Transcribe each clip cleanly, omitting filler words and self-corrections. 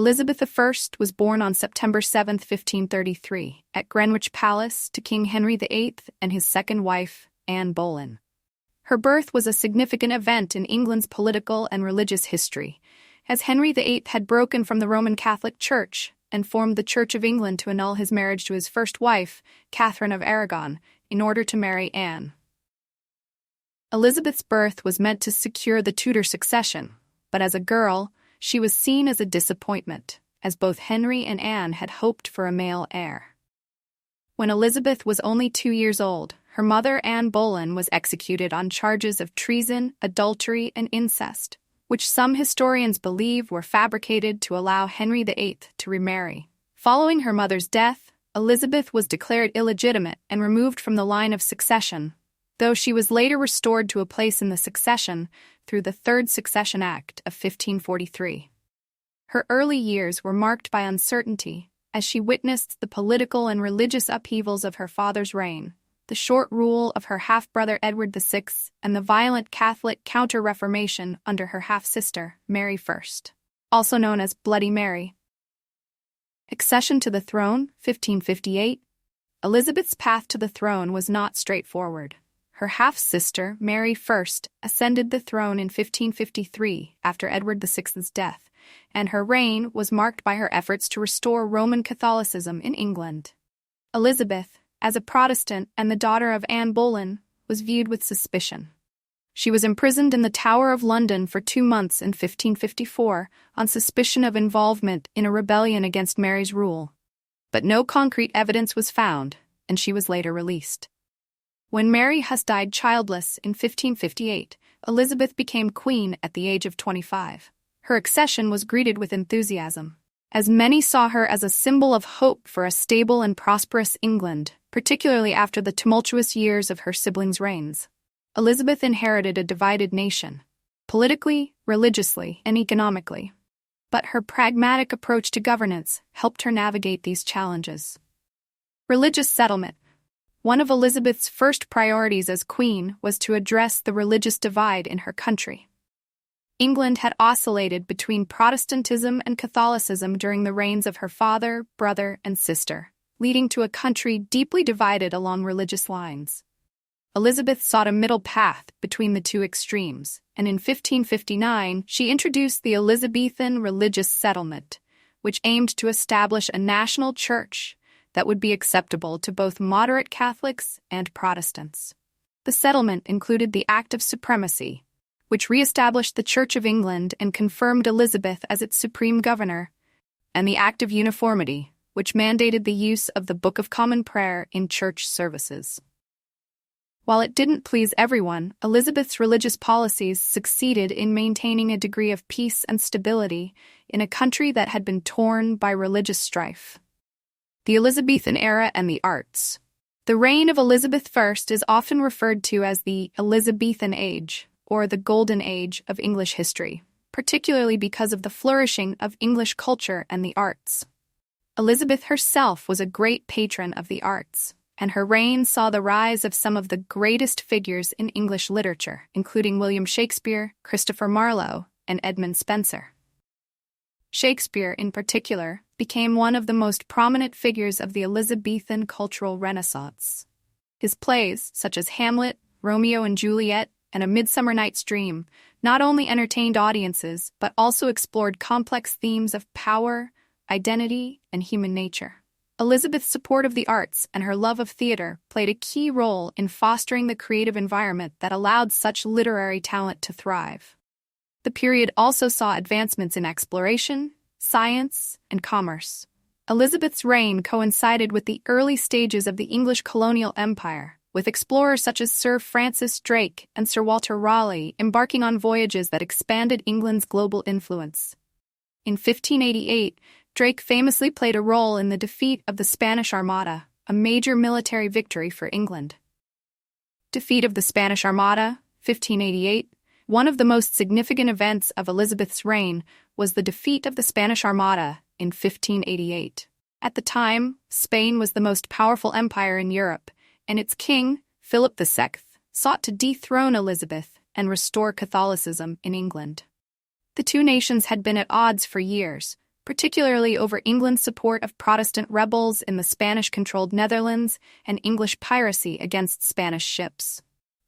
Elizabeth I was born on September 7, 1533, at Greenwich Palace to King Henry VIII and his second wife, Anne Boleyn. Her birth was a significant event in England's political and religious history, as Henry VIII had broken from the Roman Catholic Church and formed the Church of England to annul his marriage to his first wife, Catherine of Aragon, in order to marry Anne. Elizabeth's birth was meant to secure the Tudor succession, but as a girl, she was seen as a disappointment, as both Henry and Anne had hoped for a male heir. When Elizabeth was only 2 years old, her mother, Anne Boleyn, was executed on charges of treason, adultery, and incest, which some historians believe were fabricated to allow Henry VIII to remarry. Following her mother's death, Elizabeth was declared illegitimate and removed from the line of succession, though she was later restored to a place in the succession through the Third Succession Act of 1543. Her early years were marked by uncertainty, as she witnessed the political and religious upheavals of her father's reign, the short rule of her half-brother Edward VI, and the violent Catholic counter-reformation under her half-sister, Mary I, also known as Bloody Mary. Accession to the throne, 1558. Elizabeth's path to the throne was not straightforward. Her half-sister, Mary I, ascended the throne in 1553 after Edward VI's death, and her reign was marked by her efforts to restore Roman Catholicism in England. Elizabeth, as a Protestant and the daughter of Anne Boleyn, was viewed with suspicion. She was imprisoned in the Tower of London for 2 months in 1554 on suspicion of involvement in a rebellion against Mary's rule. But no concrete evidence was found, and she was later released. When Mary died childless in 1558, Elizabeth became queen at the age of 25. Her accession was greeted with enthusiasm, as many saw her as a symbol of hope for a stable and prosperous England, particularly after the tumultuous years of her siblings' reigns. Elizabeth inherited a divided nation, politically, religiously, and economically. But her pragmatic approach to governance helped her navigate these challenges. Religious settlement. One of Elizabeth's first priorities as queen was to address the religious divide in her country. England had oscillated between Protestantism and Catholicism during the reigns of her father, brother, and sister, leading to a country deeply divided along religious lines. Elizabeth sought a middle path between the two extremes, and in 1559 she introduced the Elizabethan religious settlement, which aimed to establish a national church that would be acceptable to both moderate Catholics and Protestants. The settlement included the Act of Supremacy, which re-established the Church of England and confirmed Elizabeth as its supreme governor, and the Act of Uniformity, which mandated the use of the Book of Common Prayer in church services. While it didn't please everyone, Elizabeth's religious policies succeeded in maintaining a degree of peace and stability in a country that had been torn by religious strife. The Elizabethan era and the arts. The reign of Elizabeth I is often referred to as the Elizabethan Age, or the Golden Age of English history, particularly because of the flourishing of English culture and the arts. Elizabeth herself was a great patron of the arts, and her reign saw the rise of some of the greatest figures in English literature, including William Shakespeare, Christopher Marlowe, and Edmund Spenser. Shakespeare, in particular, became one of the most prominent figures of the Elizabethan cultural renaissance. His plays, such as Hamlet, Romeo and Juliet, and A Midsummer Night's Dream, not only entertained audiences but also explored complex themes of power, identity, and human nature. Elizabeth's support of the arts and her love of theater played a key role in fostering the creative environment that allowed such literary talent to thrive. The period also saw advancements in exploration, science, and commerce. Elizabeth's reign coincided with the early stages of the English colonial empire, with explorers such as Sir Francis Drake and Sir Walter Raleigh embarking on voyages that expanded England's global influence. In 1588, Drake famously played a role in the defeat of the Spanish Armada, a major military victory for England. Defeat of the Spanish Armada, 1588. One of the most significant events of Elizabeth's reign was the defeat of the Spanish Armada in 1588. At the time, Spain was the most powerful empire in Europe, and its king, Philip II, sought to dethrone Elizabeth and restore Catholicism in England. The two nations had been at odds for years, particularly over England's support of Protestant rebels in the Spanish-controlled Netherlands and English piracy against Spanish ships.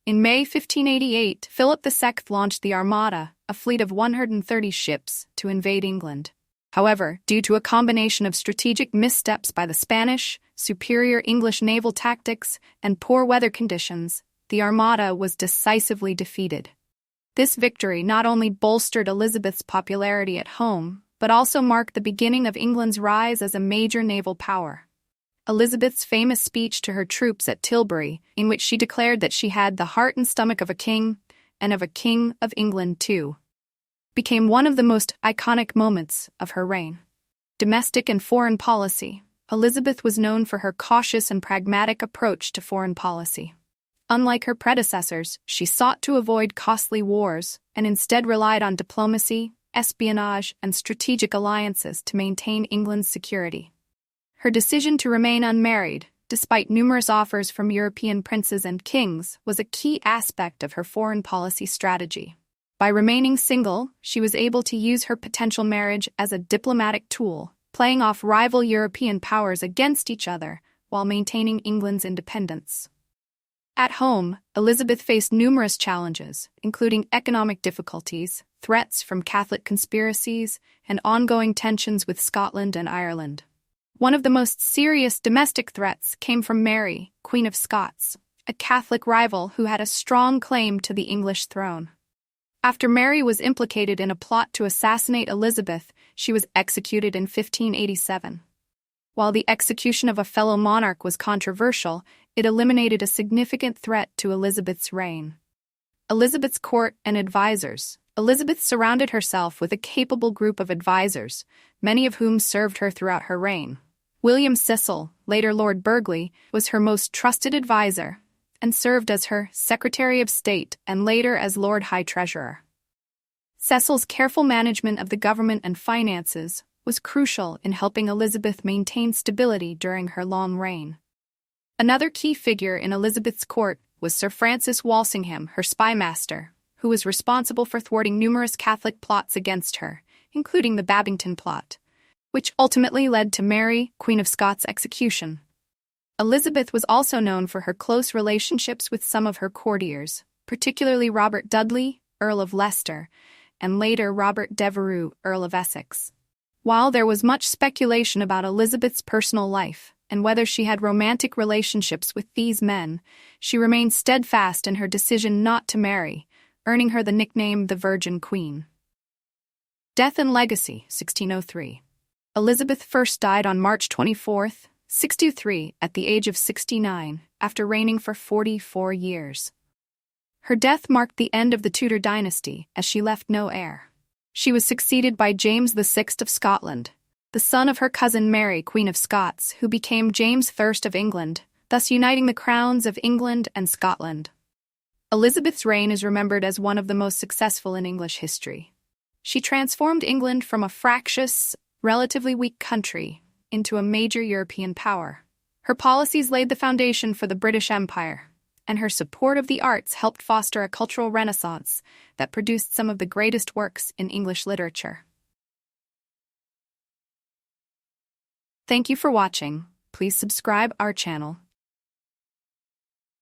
In May 1588, Philip II launched the Armada, a fleet of 130 ships, to invade England. However, due to a combination of strategic missteps by the Spanish, superior English naval tactics, and poor weather conditions, the Armada was decisively defeated. This victory not only bolstered Elizabeth's popularity at home, but also marked the beginning of England's rise as a major naval power. Elizabeth's famous speech to her troops at Tilbury, in which she declared that she had the heart and stomach of a king, and of a king of England too, became one of the most iconic moments of her reign. Domestic and foreign policy. Elizabeth was known for her cautious and pragmatic approach to foreign policy. Unlike her predecessors, she sought to avoid costly wars and instead relied on diplomacy, espionage, and strategic alliances to maintain England's security. Her decision to remain unmarried, despite numerous offers from European princes and kings, was a key aspect of her foreign policy strategy. By remaining single, she was able to use her potential marriage as a diplomatic tool, playing off rival European powers against each other while maintaining England's independence. At home, Elizabeth faced numerous challenges, including economic difficulties, threats from Catholic conspiracies, and ongoing tensions with Scotland and Ireland. One of the most serious domestic threats came from Mary, Queen of Scots, a Catholic rival who had a strong claim to the English throne. After Mary was implicated in a plot to assassinate Elizabeth, she was executed in 1587. While the execution of a fellow monarch was controversial, it eliminated a significant threat to Elizabeth's reign. Elizabeth's court and advisors. Elizabeth surrounded herself with a capable group of advisors, many of whom served her throughout her reign. William Cecil, later Lord Burghley, was her most trusted advisor, and served as her Secretary of State and later as Lord High Treasurer. Cecil's careful management of the government and finances was crucial in helping Elizabeth maintain stability during her long reign. Another key figure in Elizabeth's court was Sir Francis Walsingham, her spymaster, who was responsible for thwarting numerous Catholic plots against her, including the Babington plot, which ultimately led to Mary, Queen of Scots' execution. Elizabeth was also known for her close relationships with some of her courtiers, particularly Robert Dudley, Earl of Leicester, and later Robert Devereux, Earl of Essex. While there was much speculation about Elizabeth's personal life and whether she had romantic relationships with these men, she remained steadfast in her decision not to marry, earning her the nickname the Virgin Queen. Death and legacy, 1603. Elizabeth first died on March 24, 1603, at the age of 69, after reigning for 44 years. Her death marked the end of the Tudor dynasty, as she left no heir. She was succeeded by James VI of Scotland, the son of her cousin Mary, Queen of Scots, who became James I of England, thus uniting the crowns of England and Scotland. Elizabeth's reign is remembered as one of the most successful in English history. She transformed England from a fractious, relatively weak country into a major European power. Her policies laid the foundation for the British Empire, and her support of the arts helped foster a cultural renaissance that produced some of the greatest works in English literature. Thank you for watching. Please subscribe our channel